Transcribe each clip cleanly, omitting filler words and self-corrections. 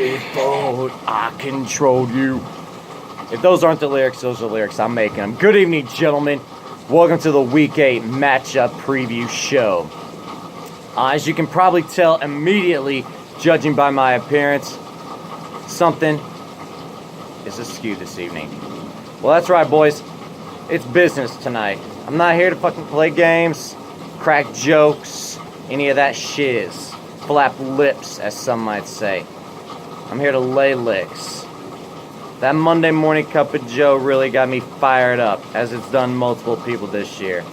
Before I controlled you. If those aren't the lyrics, those are the lyrics I'm making them. Good evening, gentlemen. Welcome to the Week 8 matchup preview show. As you can probably tell immediately, judging by my appearance, something is askew this evening. Well, that's right, boys. It's business tonight. I'm not here to fucking play games, crack jokes, any of that shiz. Flap lips, as some might say. I'm here to lay licks. That Monday morning cup of joe really got me fired up, as it's done multiple people this year.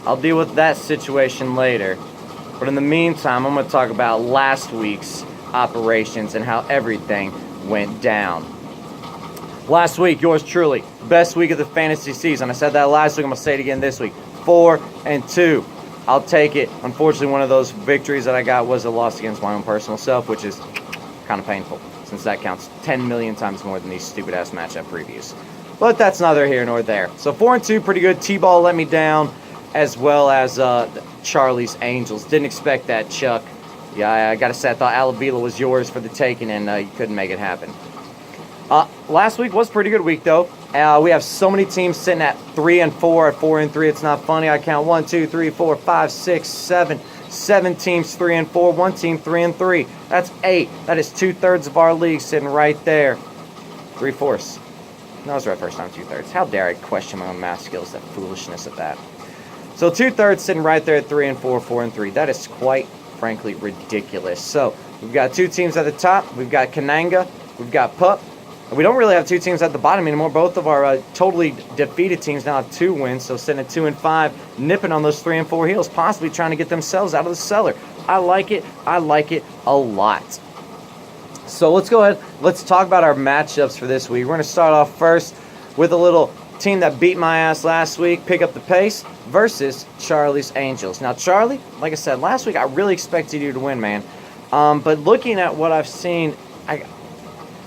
I'll deal with that situation later, but in the meantime, I'm going to talk about last week's operations and how everything went down. Last week, yours truly, best week of the fantasy season. I said that last week, I'm going to say it again this week. 4-2. I'll take it. Unfortunately, one of those victories that I got was a loss against my own personal self, which is kind of painful, since that counts 10 million times more than these stupid-ass matchup previews. But that's neither here nor there. So 4-2, pretty good. T-Ball let me down, as well as Charlie's Angels. Didn't expect that, Chuck. Yeah, I got to say, I thought Alavila was yours for the taking, and you couldn't make it happen. Last week was a pretty good week, though. We have so many teams sitting at 3-4, at 4-3. It's not funny. I count 1, 2, 3, 4, 5, 6, 7. 7 teams 3-4, 1 team 3-3. That's 8. That is 2/3 of our league sitting right there. 3/4. No, I was right first time. 2/3. How dare I question my own math skills? That foolishness of that. So 2/3 sitting right there at 3-4, 4-3. That is quite frankly ridiculous. So we've got two teams at the top. We've got Kananga. We've got Pup. We don't really have two teams at the bottom anymore. Both of our totally defeated teams now have 2 wins, so sitting at 2-5, nipping on those 3-4 heels, possibly trying to get themselves out of the cellar. I like it. I like it a lot. So let's go ahead. Let's talk about our matchups for this week. We're going to start off first with a little team that beat my ass last week, pick up the pace, versus Charlie's Angels. Now, Charlie, like I said, last week I really expected you to win, man. But looking at what I've seen,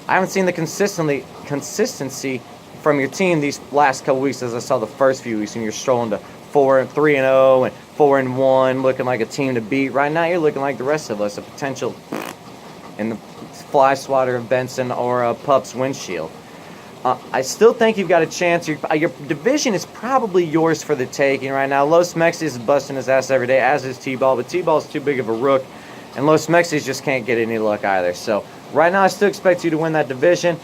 I haven't seen the consistency from your team these last couple weeks as I saw the first few weeks, and you're strolling to 3-0 and 4-1, looking like a team to beat. Right now, you're looking like the rest of us, a potential in the fly swatter of Benson or a Pup's windshield. I still think you've got a chance. Your division is probably yours for the taking right now. Los Mexis is busting his ass every day, as is T-Ball, but T-Ball's too big of a rook, and Los Mexis just can't get any luck either. So right now, I still expect you to win that division.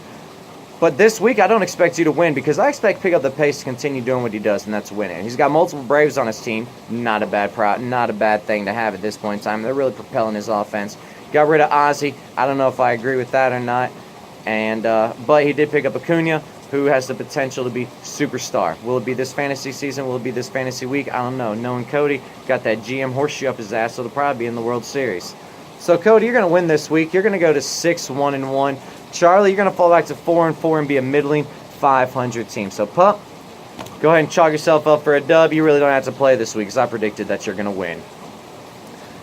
But this week, I don't expect you to win because I expect Pick Up the Pace to continue doing what he does, and that's winning. He's got multiple Braves on his team. Not a bad thing to have at this point in time. They're really propelling his offense. Got rid of Ozzy. I don't know if I agree with that or not. And but he did pick up Acuna, who has the potential to be superstar. Will it be this fantasy season? Will it be this fantasy week? I don't know. Knowing Cody, got that GM horseshoe up his ass, so it'll probably be in the World Series. So, Cody, you're going to win this week. You're going to go to 6-1-1. Charlie, you're going to fall back to 4-4 and be a middling 500 team. So, Pup, go ahead and chalk yourself up for a dub. You really don't have to play this week because I predicted that you're going to win.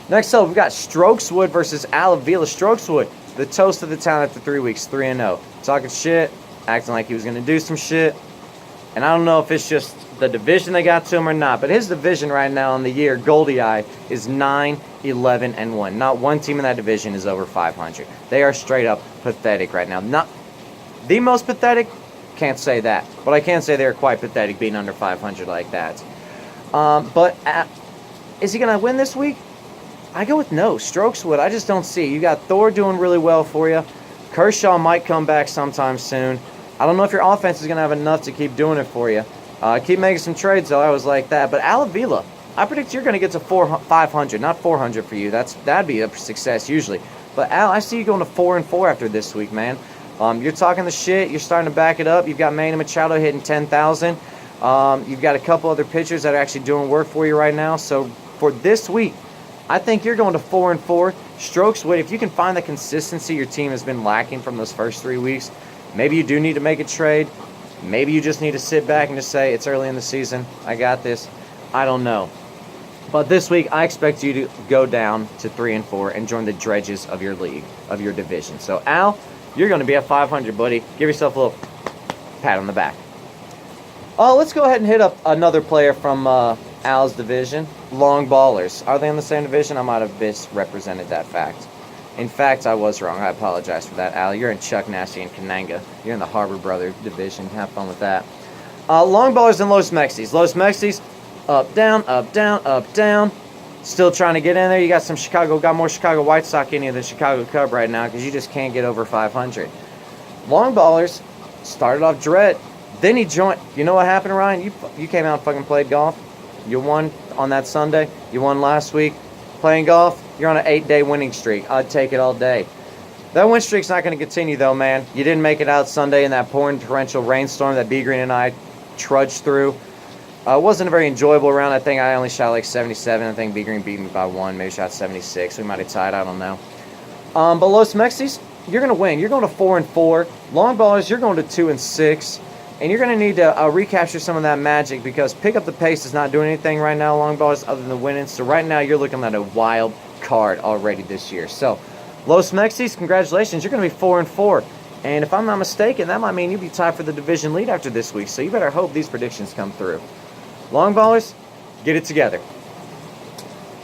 Next up, we've got Strokeswood versus Alavila. Strokeswood, the toast of the town after 3 weeks, 3-0. Talking shit, acting like he was going to do some shit. And I don't know if it's just the division they got to him or not, but his division right now in the year, Goldie Eye, is 9-11-1. Not one team in that division is over 500. They are straight up pathetic right now. Not the most pathetic, can't say that, but I can say they're quite pathetic being under 500 like that. But is he going to win this week? I go with no. Strokeswood, I just don't see. You got Thor doing really well for you. Kershaw might come back sometime soon. I don't know if your offense is going to have enough to keep doing it for you. Keep making some trades, though. I was like that. But Alavila, I predict you're going to get to 500, not 400 for you. That'd be a success usually. But Al, I see you going to 4-4 after this week, man. You're talking the shit. You're starting to back it up. You've got Manny Machado hitting 10,000. You've got a couple other pitchers that are actually doing work for you right now. So for this week, I think you're going to 4-4. Strokeswood, if you can find the consistency your team has been lacking from those first 3 weeks, maybe you do need to make a trade. Maybe you just need to sit back and just say, it's early in the season. I got this. I don't know. But this week, I expect you to go down to 3-4 and join the dredges of your league, of your division. So, Al, you're going to be at 500, buddy. Give yourself a little pat on the back. Let's go ahead and hit up another player from Al's division, Long Ballers. Are they in the same division? I might have misrepresented that fact. In fact, I was wrong. I apologize for that, Al. You're in Chuck Nasty and Kananga. You're in the Harbor Brother division. Have fun with that. Long ballers and Los Mexis. Los Mexis, up, down, up, down, up, down. Still trying to get in there. You got more Chicago White Sox in you than Chicago Cub right now because you just can't get over 500. Long ballers started off dread. Then he joined. You know what happened, Ryan? You came out and fucking played golf. You won on that Sunday. You won last week playing golf. You're on an 8-day winning streak. I'd take it all day. That win streak's not going to continue, though, man. You didn't make it out Sunday in that pouring torrential rainstorm that B Green and I trudged through. It wasn't a very enjoyable round. I think I only shot like 77. I think B Green beat me by 1. Maybe shot 76. We might have tied. I don't know. But Los Mexis, you're going to win. You're going to 4-4. Long ballers, you're going to 2-6. And you're going to need to recapture some of that magic because pick up the pace is not doing anything right now, long ballers, other than winning. So right now you're looking at a wild card already this year. So Los Mexis, congratulations. You're going to be 4-4. And if I'm not mistaken, that might mean you'll be tied for the division lead after this week. So you better hope these predictions come through. Long ballers, get it together.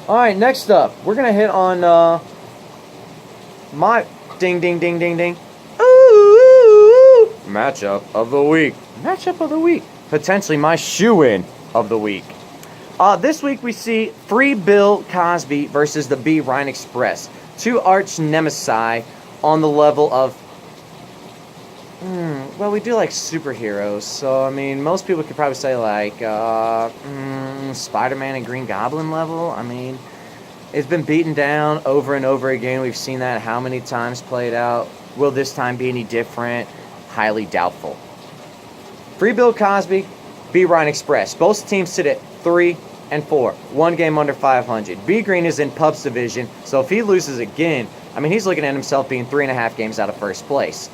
All right, next up, we're going to hit on my ding, ding, ding, ding, ding. Ooh, matchup of the week. Matchup of the week. Potentially my shoe-in of the week. This week we see Free Bill Cosby versus the B Ryan Express. Two arch nemesis on the level of well, we do like superheroes, so I mean, most people could probably say like Spider-Man and Green Goblin level. I mean, it's been beaten down over and over again. We've seen that how many times played out. Will this time be any different? Highly doubtful. Free Bill Cosby, B Ryan Express. Both teams sit at 3-4, 1 game under 500. B Green is in Pub's division, so if he loses again, I mean, he's looking at himself being 3.5 games out of first place.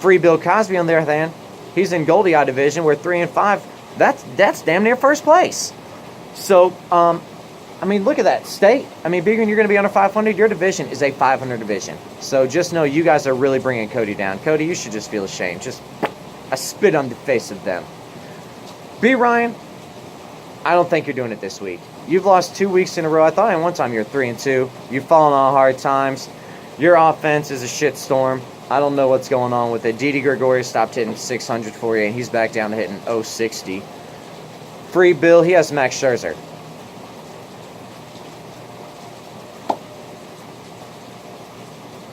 Free Bill Cosby, on the other hand, he's in Goldie Eye division, where 3-5, that's damn near first place. So, I mean, look at that. B Green, you're going to be under 500. Your division is a 500 division. So just know you guys are really bringing Cody down. Cody, you should just feel ashamed. Just a spit on the face of them. B Ryan, I don't think you're doing it this week. You've lost 2 weeks in a row. I thought at one time you were 3-2. You've fallen on hard times. Your offense is a shitstorm. I don't know what's going on with it. Didi Gregorius stopped hitting 600 for you, and he's back down to hitting 060. Free Bill, he has Max Scherzer.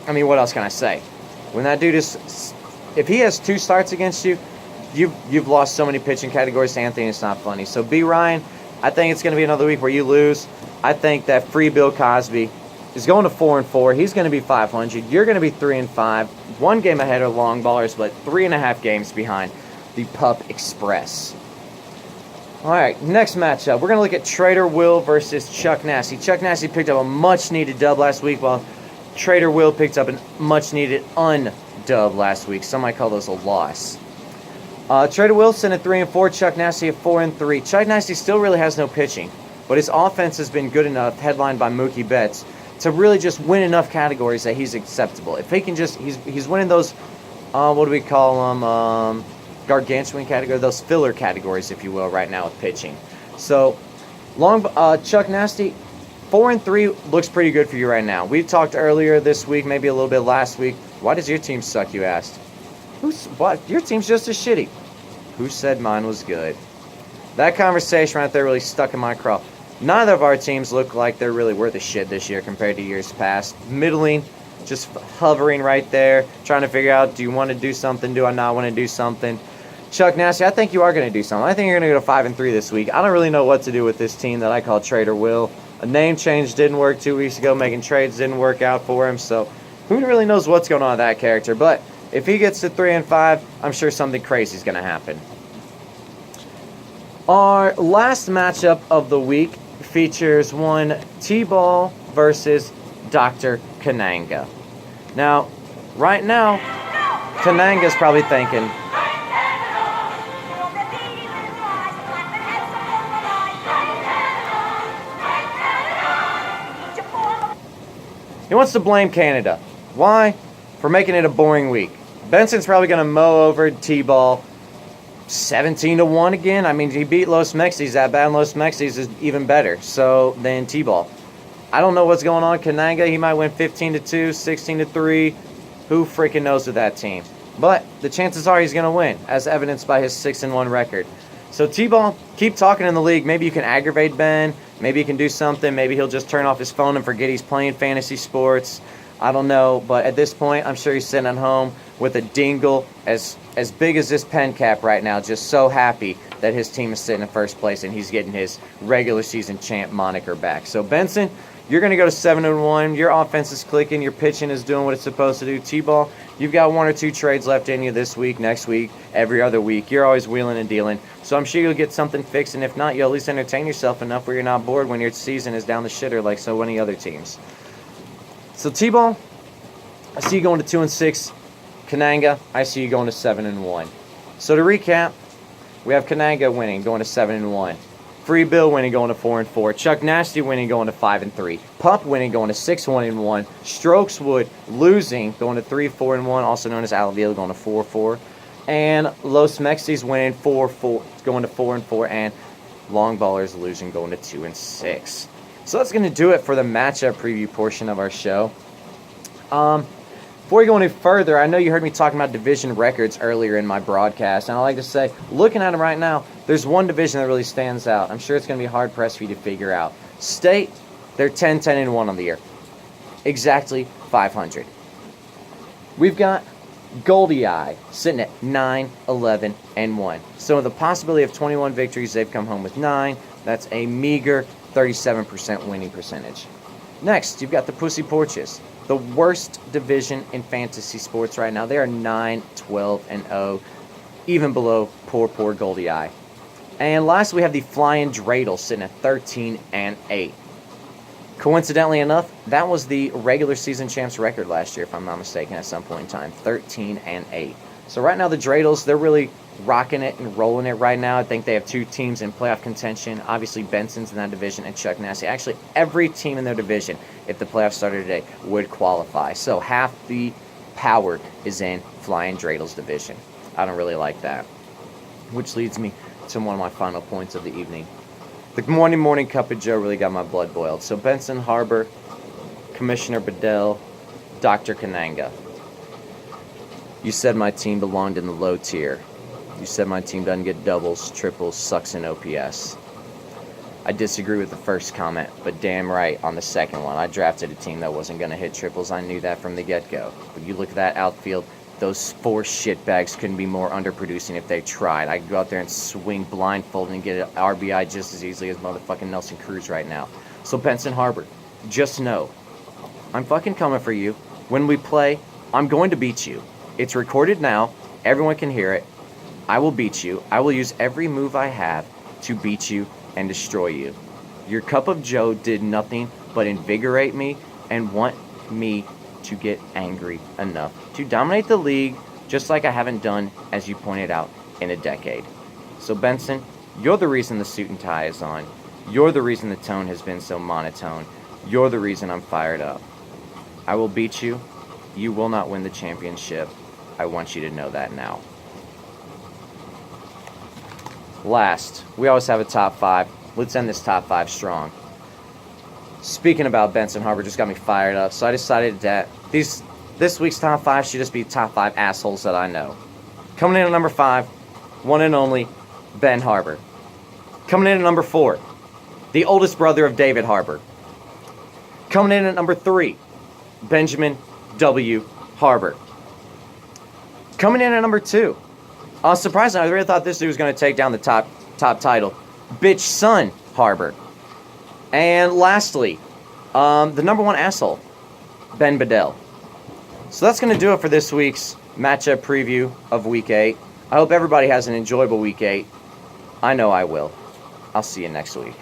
I mean, what else can I say? When that dude is... If he has 2 starts against you, you've lost so many pitching categories to Anthony, it's not funny. So, B. Ryan, I think it's going to be another week where you lose. I think that Free Bill Cosby is going to 4-4. He's going to be 500. You're going to be 3-5. 1 game ahead of long ballers, but 3.5 games behind the Pup Express. All right, next matchup. We're going to look at Trader Will versus Chuck Nasty. Chuck Nasty picked up a much-needed dub last week, while Trader Will picked up a much-needed undub last week. Some might call those a loss. Trader Will sent at 3-4. Chuck Nasty at 4-3. Chuck Nasty still really has no pitching, but his offense has been good enough, headlined by Mookie Betts, to really just win enough categories that he's acceptable. If he can just, he's winning those, what do we call them, gargantuan category, those filler categories, if you will, right now with pitching. So, Chuck Nasty, 4-3 looks pretty good for you right now. We talked earlier this week, maybe a little bit last week. Why does your team suck, you asked? What? Your team's just as shitty. Who said mine was good? That conversation right there really stuck in my craw. Neither of our teams look like they're really worth a shit this year compared to years past. Middling, just hovering right there, trying to figure out, do you want to do something? Do I not want to do something? Chuck Nasty, I think you are going to do something. I think you're going to go 5-3 this week. I don't really know what to do with this team that I call Trader Will. A name change didn't work 2 weeks ago. Making trades didn't work out for him. So who really knows what's going on with that character? But if he gets to 3-5, I'm sure something crazy is going to happen. Our last matchup of the week features one T-Ball versus Dr. Kananga. Now, right now, Kananga's probably thinking, he wants to blame Canada. Why? For making it a boring week. Benson's probably going to mow over T-Ball 17-1 again. I mean, he beat Los Mexis that bad, and Los Mexis is even better than T-Ball. I don't know what's going on. Kananga, he might win 15-2, 16-3. Who freaking knows with that team? But the chances are he's going to win, as evidenced by his 6-1 record. So T-Ball, keep talking in the league. Maybe you can aggravate Ben. Maybe you can do something. Maybe he'll just turn off his phone and forget he's playing fantasy sports. I don't know. But at this point, I'm sure he's sitting at home with a dingle as big as this pen cap right now, just so happy that his team is sitting in first place and he's getting his regular season champ moniker back. So Benson, you're going to go to 7-1. Your offense is clicking. Your pitching is doing what it's supposed to do. T-Ball, you've got 1 or 2 trades left in you this week, next week, every other week. You're always wheeling and dealing. So I'm sure you'll get something fixed, and if not, you'll at least entertain yourself enough where you're not bored when your season is down the shitter like so many other teams. So T-Ball, I see you going to 2-6. Kananga, I see you going to 7-1. So to recap, we have Kananga winning, going to 7-1. Free Bill winning, going to 4-4. Chuck Nasty winning, going to 5-3. Pup winning, going to 6-1-1. Strokeswood losing, going to 3-4-1, also known as Alavila, going to 4-4. And Los Mexis winning 4-4, going to 4-4, and Long Ballers losing, going to 2-6. So that's going to do it for the matchup preview portion of our show. Before we go any further, I know you heard me talking about division records earlier in my broadcast, and I like to say, looking at them right now, there's one division that really stands out. I'm sure it's going to be hard-pressed for you to figure out. State, they're 10-10-1 on the year. Exactly 500. We've got Goldie Eye sitting at 9-11-1. So with a possibility of 21 victories, they've come home with 9. That's a meager 37% winning percentage. Next, you've got the Pussy Porches. The worst division in fantasy sports right now. They are 9-12-0, even below poor Goldie Eye. And last, we have the Flying Dreidel sitting at 13-8. Coincidentally enough, that was the regular season champs record last year, if I'm not mistaken, at some point in time. 13-8. So right now, the Dreidels, they're really rocking it and rolling it right now. I think they have 2 teams in playoff contention. Obviously, Benson's in that division and Chuck Nasty. Actually, every team in their division, if the playoffs started today, would qualify. So half the power is in Flying Dreidels division. I don't really like that. Which leads me to one of my final points of the evening. The morning cup of Joe really got my blood boiled. So Benson Harbor, Commissioner Bedell, Dr. Kananga. You said my team belonged in the low tier. You said my team doesn't get doubles, triples, sucks in OPS. I disagree with the first comment, but damn right on the second one. I drafted a team that wasn't going to hit triples. I knew that from the get-go. But you look at that outfield, those 4 shitbags couldn't be more underproducing if they tried. I could go out there and swing blindfolded and get an RBI just as easily as motherfucking Nelson Cruz right now. So Benson Harbor, just know, I'm fucking coming for you. When we play, I'm going to beat you. It's recorded now. Everyone can hear it. I will beat you. I will use every move I have to beat you and destroy you. Your cup of Joe did nothing but invigorate me and want me to get angry enough to dominate the league just like I haven't done, as you pointed out, in a decade. So Benson, you're the reason the suit and tie is on. You're the reason the tone has been so monotone. You're the reason I'm fired up. I will beat you. You will not win the championship. I want you to know that now. Last, we always have a top 5. Let's end this top 5 strong. Speaking about Benson Harbor, just got me fired up, so I decided that this week's top 5 should just be top 5 assholes that I know. Coming in at number 5, one and only Ben Harbor. Coming in at number 4, the oldest brother of David Harbor. Coming in at number 3, Benjamin W. Harbor. Coming in at number 2, surprisingly, I really thought this dude was going to take down the top title. Bitch Son Harbor. And lastly, the number 1 asshole, Ben Bedell. So that's going to do it for this week's matchup preview of Week 8. I hope everybody has an enjoyable Week 8. I know I will. I'll see you next week.